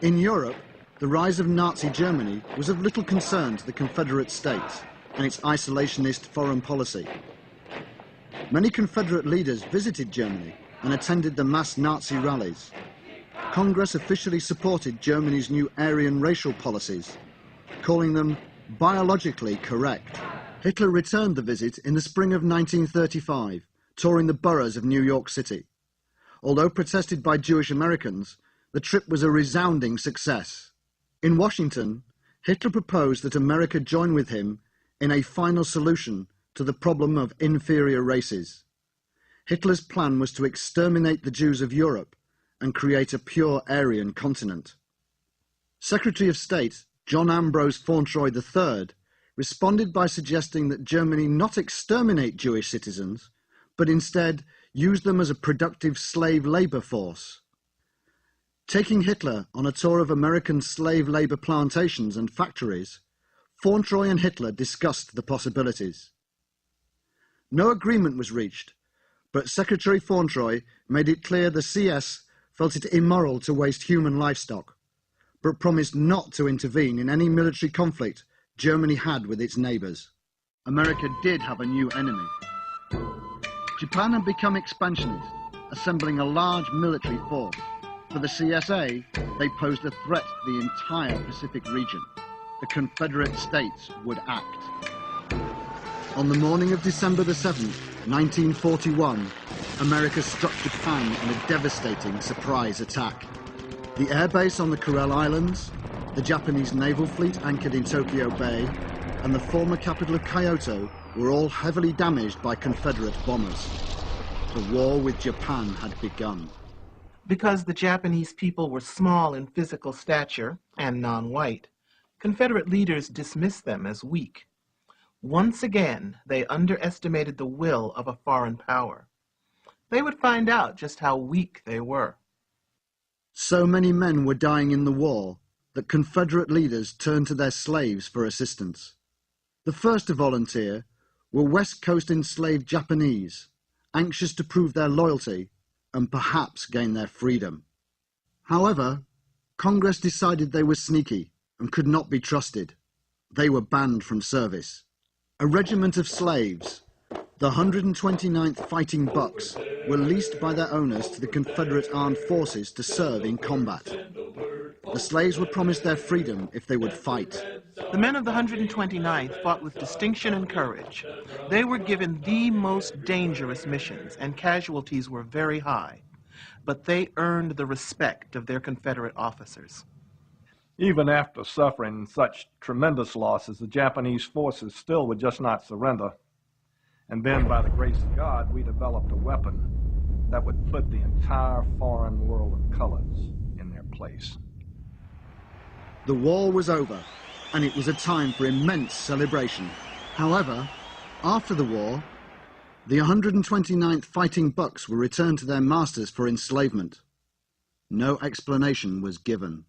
In Europe, the rise of Nazi Germany was of little concern to the Confederate States and its isolationist foreign policy. Many Confederate leaders visited Germany and attended the mass Nazi rallies. Congress officially supported Germany's new Aryan racial policies, calling them biologically correct. Hitler returned the visit in the spring of 1935, touring the boroughs of New York City. Although protested by Jewish Americans, the trip was a resounding success. In Washington, Hitler proposed that America join with him in a final solution to the problem of inferior races. Hitler's plan was to exterminate the Jews of Europe and create a pure Aryan continent. Secretary of State John Ambrose Fauntroy III responded by suggesting that Germany not exterminate Jewish citizens, but instead use them as a productive slave labour force. Taking Hitler on a tour of American slave labour plantations and factories, Fauntroy and Hitler discussed the possibilities. No agreement was reached, but Secretary Fauntroy made it clear the CS felt it immoral to waste human livestock, but promised not to intervene in any military conflict Germany had with its neighbours. America did have a new enemy. Japan had become expansionist, assembling a large military force. For the CSA, they posed a threat to the entire Pacific region. The Confederate States would act. On the morning of December the 7th, 1941, America struck Japan in a devastating surprise attack. The airbase on the Kuril Islands, the Japanese naval fleet anchored in Tokyo Bay, and the former capital of Kyoto were all heavily damaged by Confederate bombers. The war with Japan had begun. Because the Japanese people were small in physical stature and non-white, Confederate leaders dismissed them as weak. Once again, they underestimated the will of a foreign power. They would find out just how weak they were. So many men were dying in the war that Confederate leaders turned to their slaves for assistance. The first to volunteer were West Coast enslaved Japanese, anxious to prove their loyalty and perhaps gain their freedom. However, Congress decided they were sneaky and could not be trusted. They were banned from service. A regiment of slaves, the 129th Fighting Bucks, were leased by their owners to the Confederate Armed Forces to serve in combat. The slaves were promised their freedom if they would fight. The men of the 129th fought with distinction and courage. They were given the most dangerous missions, and casualties were very high. But they earned the respect of their Confederate officers. Even after suffering such tremendous losses, the Japanese forces still would just not surrender. And then, by the grace of God, we developed a weapon that would put the entire foreign world of colors in their place. The war was over, and it was a time for immense celebration. However, after the war, the 129th Fighting Bucks were returned to their masters for enslavement. No explanation was given.